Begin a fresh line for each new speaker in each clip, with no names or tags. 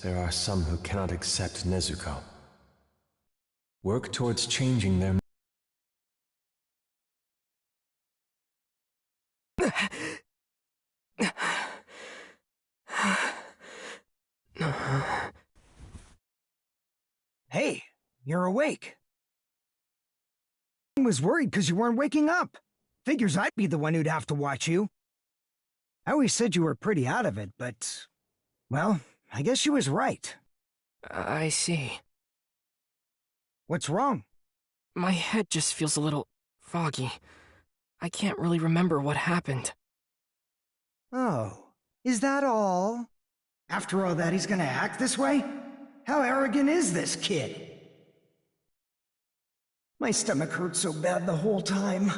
There are some who cannot accept Nezuko. Work towards changing their...
Hey, you're awake. I was worried because you weren't waking up. Figures I'd be the one who'd have to watch you. I always said you were pretty out of it, but... well, I guess she was right.
I see.
What's wrong?
My head just feels a little foggy. I can't really remember what happened.
Oh, is that all? After all that, he's gonna act this way? How arrogant is this kid? My stomach hurt so bad the whole time.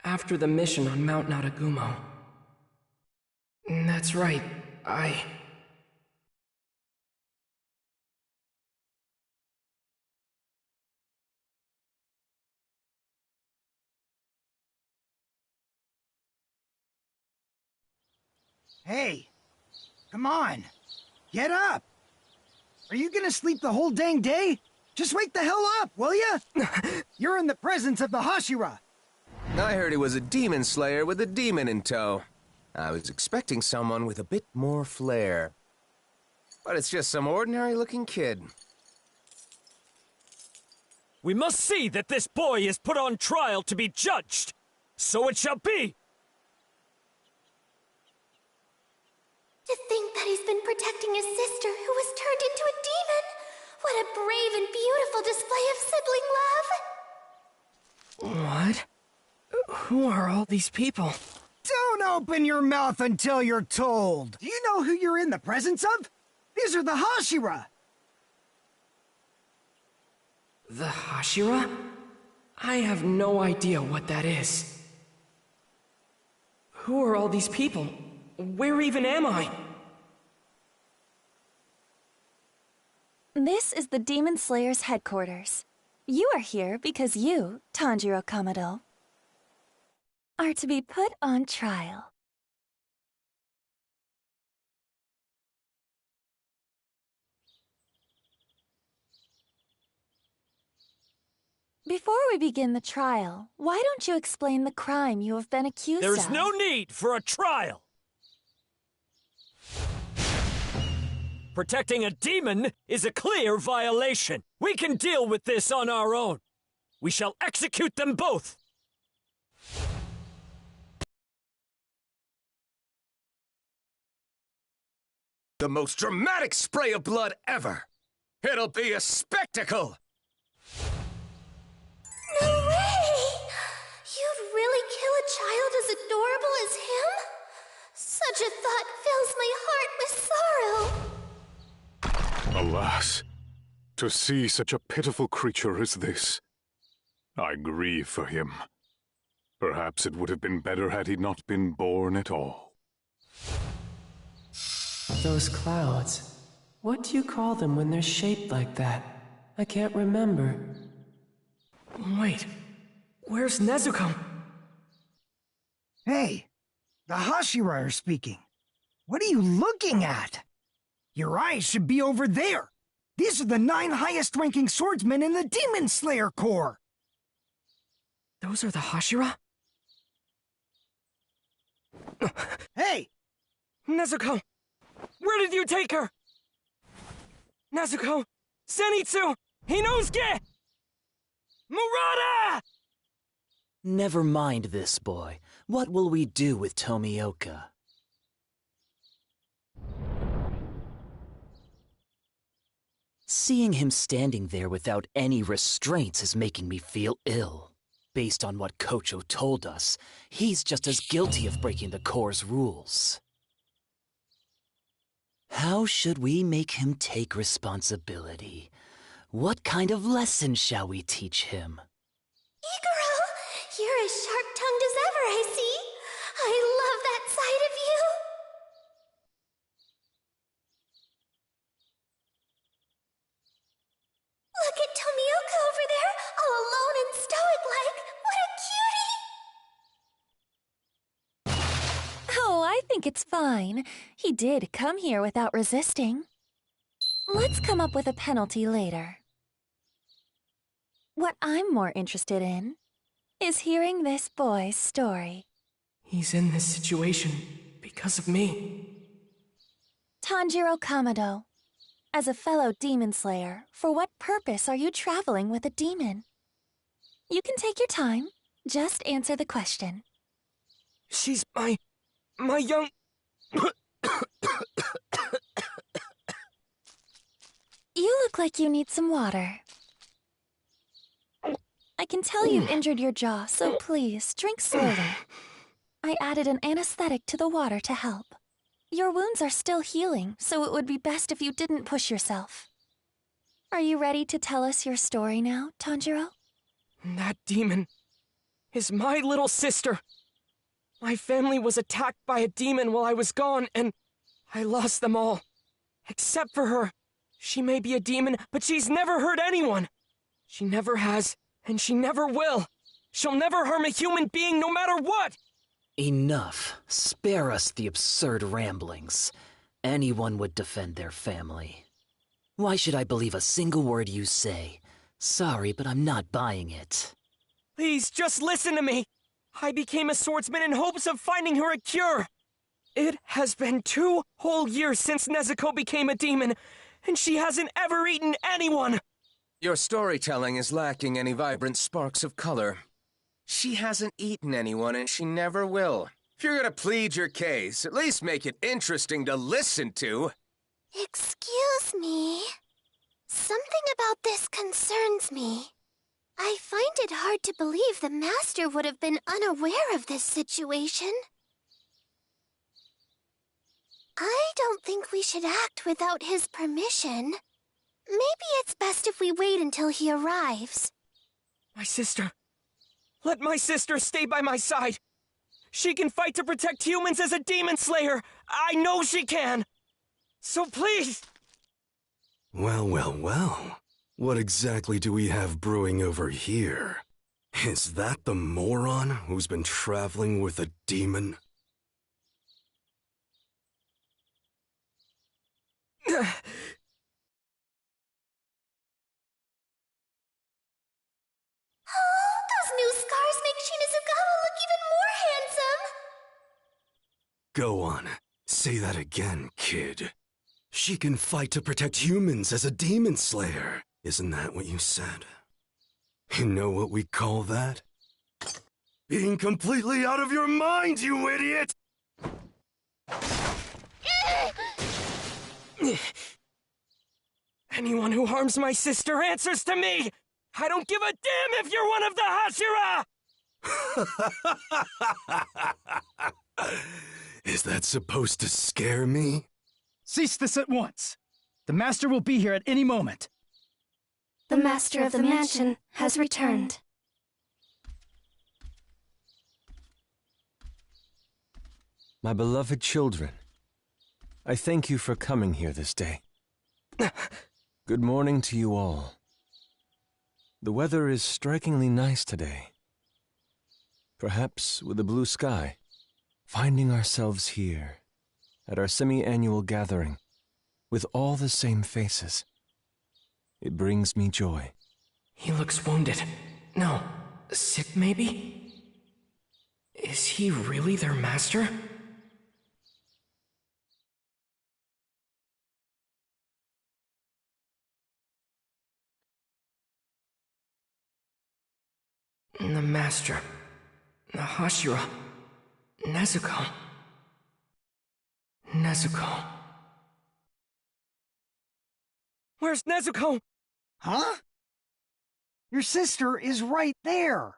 After the mission on Mount Naragumo. That's right,
Hey, come on. Get up. Are you gonna sleep the whole dang day? Just wake the hell up, will ya? You're in the presence of the Hashira.
I heard he was a demon slayer with a demon in tow. I was expecting someone with a bit more flair. But it's just some ordinary-looking kid.
We must see that this boy is put on trial to be judged. So it shall be!
To think that he's been protecting his sister who was turned into a demon! What a brave and beautiful display of sibling love!
What? Who are all these people?
Don't open your mouth until you're told. Do you know who you're in the presence of? These are the Hashira.
The Hashira? I have no idea what that is. Who are all these people? Where even am I?
This is the Demon Slayer's headquarters. You are here because you, Tanjiro Kamado, are to be put on trial. Before we begin the trial, why don't you explain the crime you have been accused of?
There is no need for a trial! Protecting a demon is a clear violation. We can deal with this on our own. We shall execute them both.
The most dramatic spray of blood ever! It'll be a spectacle!
No way! You'd really kill a child as adorable as him? Such a thought fills my heart with sorrow.
Alas, to see such a pitiful creature as this, I grieve for him. Perhaps it would have been better had he not been born at all.
Those clouds. What do you call them when they're shaped like that? I can't remember. Wait, where's Nezuko?
Hey, the Hashira are speaking. What are you looking at? Your eyes should be over there. These are the 9 highest-ranking swordsmen in the Demon Slayer Corps.
Those are the Hashira?
Hey!
Nezuko! Where did you take her? Nezuko! Zenitsu! Hinosuke! Murata!
Never mind this boy. What will we do with Tomioka? Seeing him standing there without any restraints is making me feel ill. Based on what Kocho told us, he's just as guilty of breaking the Corps' rules. How should we make him take responsibility? What kind of lesson shall we teach him?
Iguro, you're as sharp-tongued as ever, I see. I love that side of you. Look at Tomioka over there, all alone and stoic-like.
it's fine. He did come here without resisting. Let's come up with a penalty later. What I'm more interested in is hearing this boy's story.
He's in this situation because of me.
Tanjiro Kamado, as a fellow demon slayer, for what purpose are you traveling with a demon? You can take your time. Just answer the question.
She's my young...
You look like you need some water. I can tell you've injured your jaw, so please, drink slowly. I added an anesthetic to the water to help. Your wounds are still healing, so it would be best if you didn't push yourself. Are you ready to tell us your story now, Tanjiro?
That demon is my little sister. My family was attacked by a demon while I was gone, and I lost them all. Except for her. She may be a demon, but she's never hurt anyone. She never has, and she never will. She'll never harm a human being no matter what!
Enough. Spare us the absurd ramblings. Anyone would defend their family. Why should I believe a single word you say? Sorry, but I'm not buying it.
Please, just listen to me. I became a swordsman in hopes of finding her a cure. It has been 2 whole years since Nezuko became a demon, and she hasn't ever eaten anyone.
Your storytelling is lacking any vibrant sparks of color. She hasn't eaten anyone, and she never will. If you're gonna plead your case, at least make it interesting to listen to.
Excuse me. Something about this concerns me. I find it hard to believe the Master would have been unaware of this situation. I don't think we should act without his permission. Maybe it's best if we wait until he arrives.
My sister. Let my sister stay by my side. She can fight to protect humans as a demon slayer. I know she can. So please.
Well, well, well. What exactly do we have brewing over here? Is that the moron who's been traveling with a demon?
Those new scars make Shinazugawa look even more handsome!
Go on. Say that again, kid. She can fight to protect humans as a demon slayer. Isn't that what you said? You know what we call that? Being completely out of your mind, you idiot!
Anyone who harms my sister answers to me! I don't give a damn if you're one of the Hashira!
Is that supposed to scare me?
Cease this at once. The Master will be here at any moment.
The Master of the Mansion has returned.
My beloved children, I thank you for coming here this day. Good morning to you all. The weather is strikingly nice today. Perhaps with a blue sky. Finding ourselves here, at our semi-annual gathering, with all the same faces. It brings me joy.
He looks wounded. No, sick maybe? Is he really their master? The master. The Hashira. Nezuko. Nezuko. Where's Nezuko?
Huh? Your sister is right there.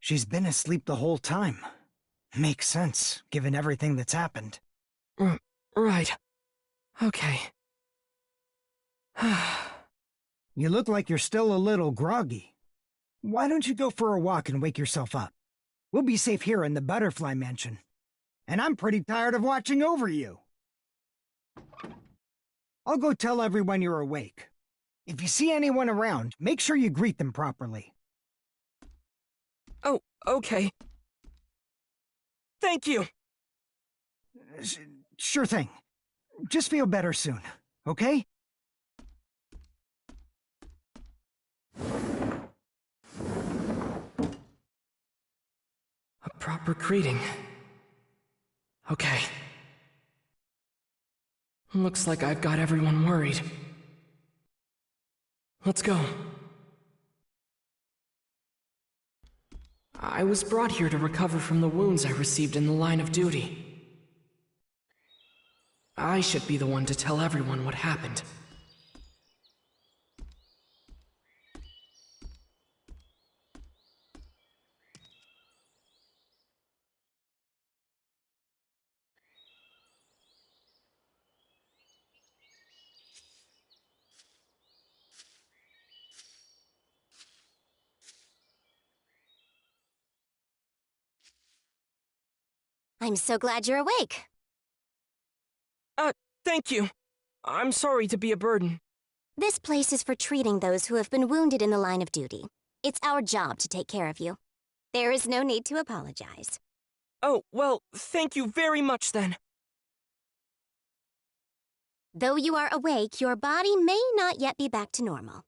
She's been asleep the whole time. Makes sense, given everything that's happened.
Right. Okay.
You look like you're still a little groggy. Why don't you go for a walk and wake yourself up? We'll be safe here in the Butterfly Mansion. And I'm pretty tired of watching over you. I'll go tell everyone you're awake. If you see anyone around, make sure you greet them properly.
Oh, okay. Thank you!
Sure thing. Just feel better soon, okay?
A proper greeting. Okay. Looks like I've got everyone worried. Let's go. I was brought here to recover from the wounds I received in the line of duty. I should be the one to tell everyone what happened.
I'm so glad you're awake.
Thank you. I'm sorry to be a burden.
This place is for treating those who have been wounded in the line of duty. It's our job to take care of you. There is no need to apologize.
Oh, well, thank you very much then.
Though you are awake, your body may not yet be back to normal.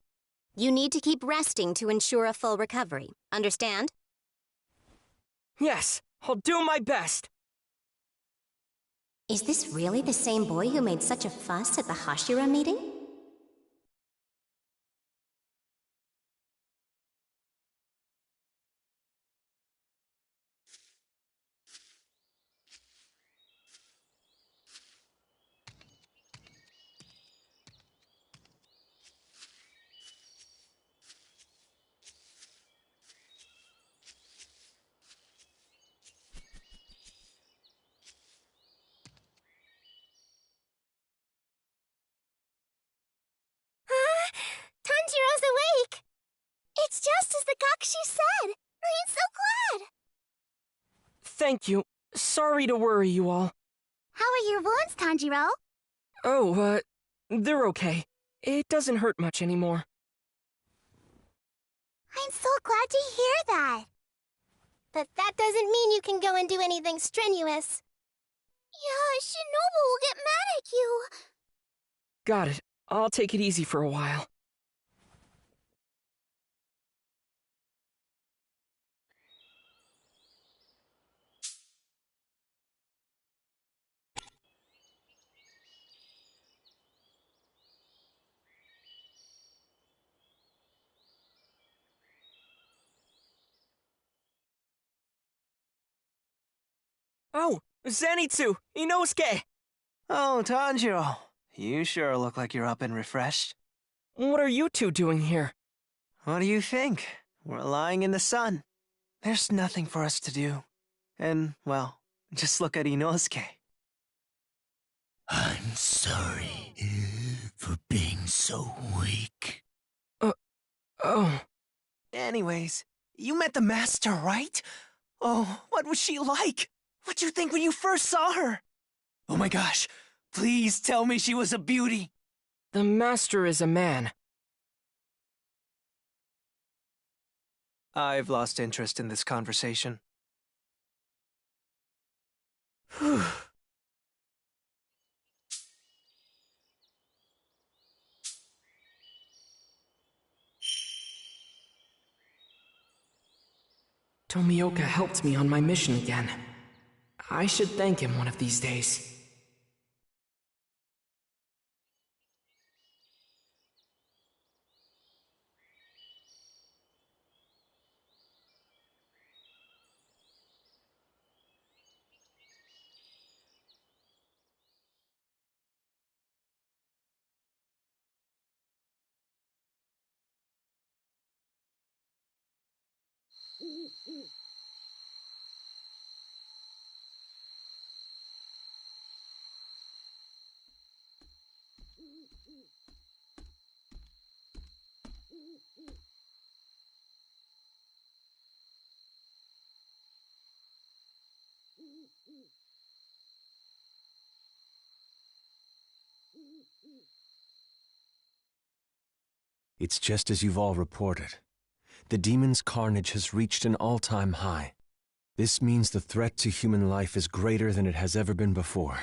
You need to keep resting to ensure a full recovery. Understand?
Yes, I'll do my best.
Is this really the same boy who made such a fuss at the Hashira meeting? Tanjiro's awake! It's just as the Gakshi said! I'm so glad!
Thank you. Sorry to worry you all.
How are your wounds, Tanjiro?
Oh, they're okay. It doesn't hurt much anymore.
I'm so glad to hear that. But that doesn't mean you can go and do anything strenuous. Yeah, Shinobu will get mad at you.
Got it. I'll take it easy for a while. Oh, Zenitsu! Inosuke!
Oh, Tanjiro. You sure look like you're up and refreshed.
What are you two doing here?
What do you think? We're lying in the sun. There's nothing for us to do. And, well, just look at Inosuke.
I'm sorry for being so weak.
Oh.
Anyways, you met the master, right? Oh, what was she like? What'd you think when you first saw her? Oh my gosh, please tell me she was a beauty.
The master is a man.
I've lost interest in this conversation.
Tomioka helped me on my mission again. I should thank him one of these days.
It's just as you've all reported. The demon's carnage has reached an all-time high. This means the threat to human life is greater than it has ever been before.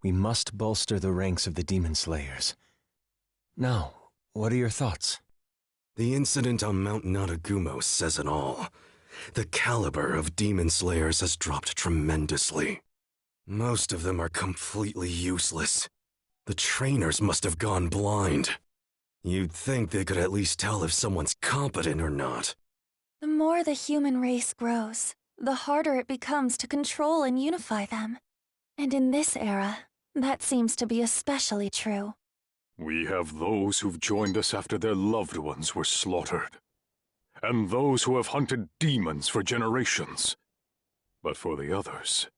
We must bolster the ranks of the Demon Slayers. Now, what are your thoughts?
The incident on Mount Naragumo says it all. The caliber of Demon Slayers has dropped tremendously. Most of them are completely useless. The trainers must have gone blind. You'd think they could at least tell if someone's competent or not.
The more the human race grows, the harder it becomes to control and unify them. And in this era, that seems to be especially true.
We have those who've joined us after their loved ones were slaughtered, and those who have hunted demons for generations. But for the others,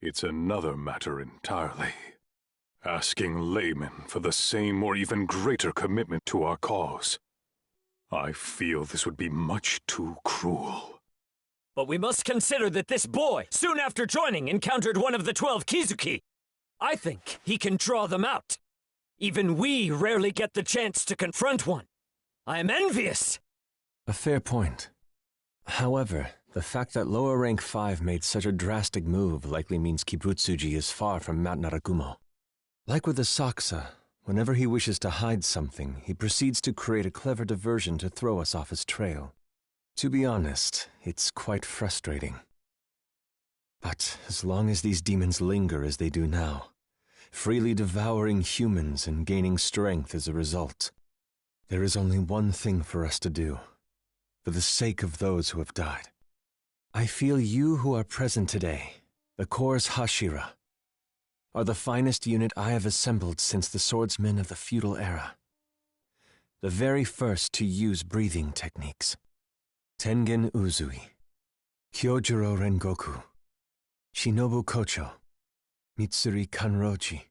it's another matter entirely. Asking laymen for the same or even greater commitment to our cause. I feel this would be much too cruel.
But we must consider that this boy, soon after joining, encountered one of the 12 Kizuki. I think he can draw them out. Even we rarely get the chance to confront one. I am envious.
A fair point. However, the fact that lower rank 5 made such a drastic move likely means Kibutsuji is far from Mount Naragumo. Like with the Saksa, whenever he wishes to hide something, he proceeds to create a clever diversion to throw us off his trail. To be honest, it's quite frustrating. But as long as these demons linger as they do now, freely devouring humans and gaining strength as a result, there is only one thing for us to do, for the sake of those who have died. I feel you who are present today, the Corps Hashira, are the finest unit I have assembled since the swordsmen of the feudal era. The very first to use breathing techniques. Tengen Uzui, Kyojuro Rengoku, Shinobu Kocho, Mitsuri Kanrochi,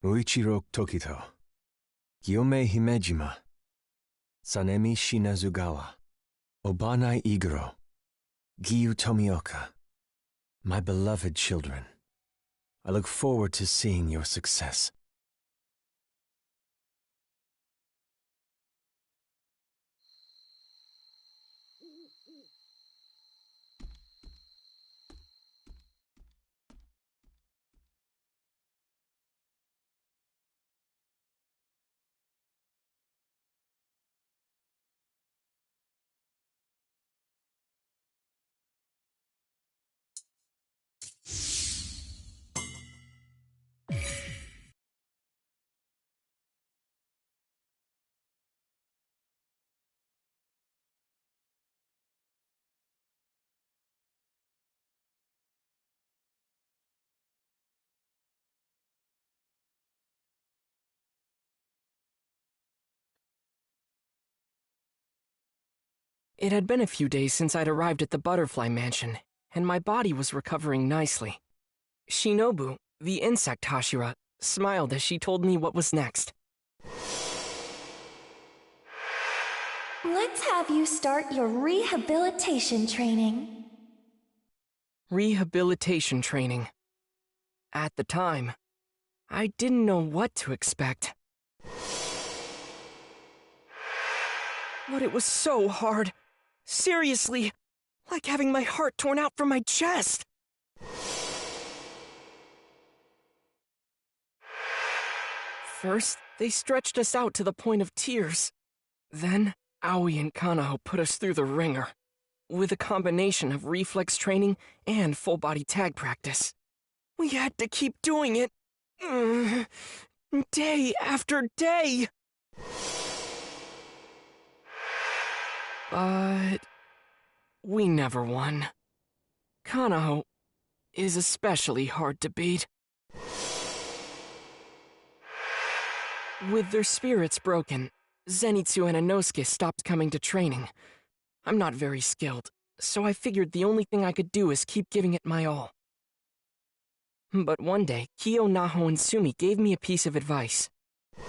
Muichiro Tokito, Gyome Himejima, Sanemi Shinazugawa, Obanai Iguro, Giyu Tomioka. My beloved children, I look forward to seeing your success.
It had been a few days since I'd arrived at the Butterfly Mansion, and my body was recovering nicely. Shinobu, the insect Hashira, smiled as she told me what was next.
Let's have you start your rehabilitation training.
Rehabilitation training. At the time, I didn't know what to expect. But it was so hard. Seriously, like having my heart torn out from my chest. First, they stretched us out to the point of tears. Then, Aoi and Kanaho put us through the ringer, with a combination of reflex training and full-body tag practice. We had to keep doing it, day after day. But we never won. Kanaho is especially hard to beat. With their spirits broken, Zenitsu and Inosuke stopped coming to training. I'm not very skilled, so I figured the only thing I could do is keep giving it my all. But one day, Kyo, Naho, and Sumi gave me a piece of advice.
I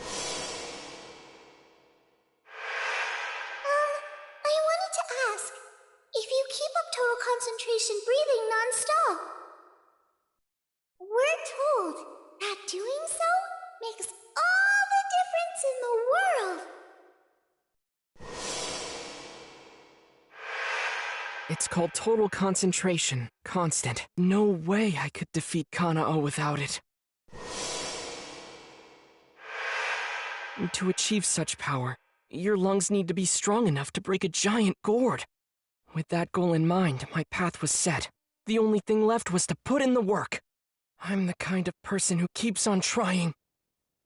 wanted to ask, if you keep up total concentration breathing non-stop, we're told that doing so makes all the difference in the world.
It's called total concentration. Constant. No way I could defeat Kanao without it. To achieve such power, your lungs need to be strong enough to break a giant gourd. With that goal in mind, my path was set. The only thing left was to put in the work. I'm the kind of person who keeps on trying,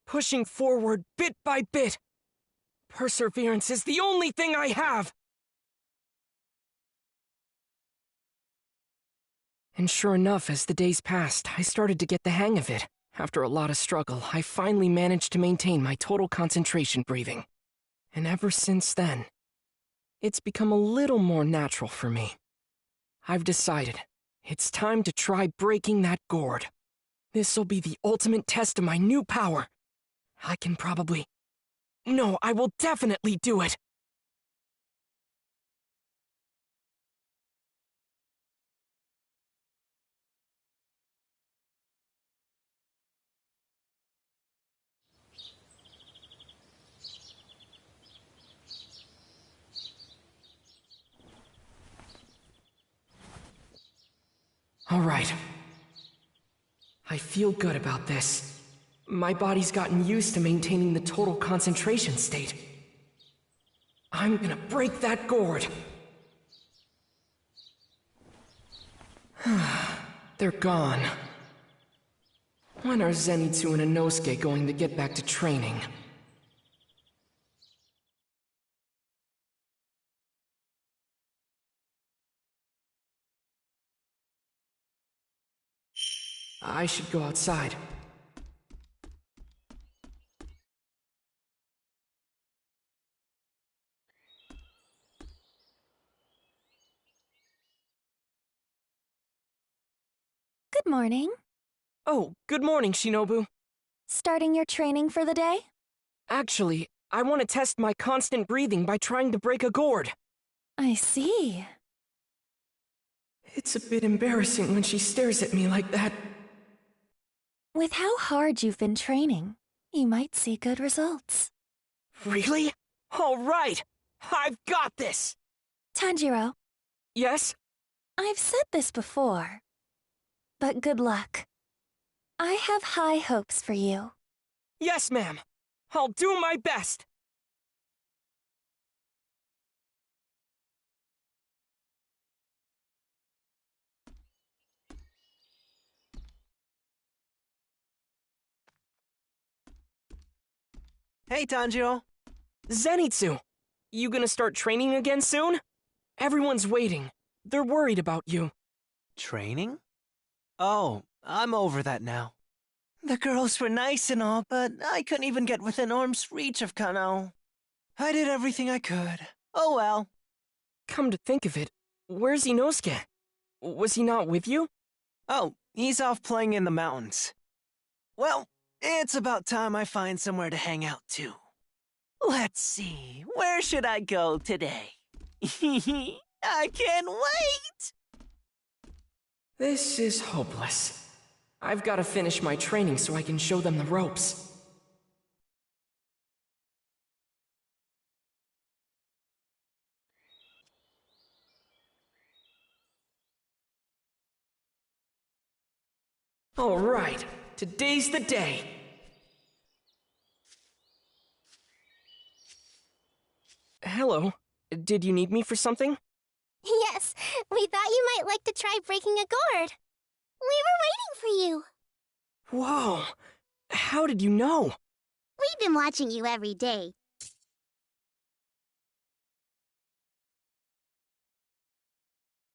pushing forward bit by bit. Perseverance is the only thing I have! And sure enough, as the days passed, I started to get the hang of it. After a lot of struggle, I finally managed to maintain my total concentration breathing. And ever since then, it's become a little more natural for me. I've decided it's time to try breaking that gourd. This'll be the ultimate test of my new power. I can probably... No, I will definitely do it! All right. I feel good about this. My body's gotten used to maintaining the total concentration state. I'm gonna break that gourd. They're gone. When are Zenitsu and Inosuke going to get back to training? I should go outside.
Good morning.
Oh, good morning, Shinobu.
Starting your training for the day?
Actually, I want to test my constant breathing by trying to break a gourd.
I see.
It's a bit embarrassing when she stares at me like that.
With how hard you've been training, you might see good results.
Really? All right! I've got this!
Tanjiro.
Yes?
I've said this before, but good luck. I have high hopes for you.
Yes, ma'am. I'll do my best.
Hey, Tanjiro.
Zenitsu, you gonna start training again soon? Everyone's waiting. They're worried about you.
Training? Oh, I'm over that now. The girls were nice and all, but I couldn't even get within arm's reach of Kanao. I did everything I could. Oh well.
Come to think of it, where's Inosuke? Was he not with you?
Oh, he's off playing in the mountains. Well, it's about time I find somewhere to hang out too. Let's see, where should I go today? I can't wait!
This is hopeless. I've got to finish my training so I can show them the ropes. All right, today's the day. Hello. Did you need me for something?
Yes, we thought you might like to try breaking a gourd. We were waiting for you.
Whoa. How did you know?
We've been watching you every day.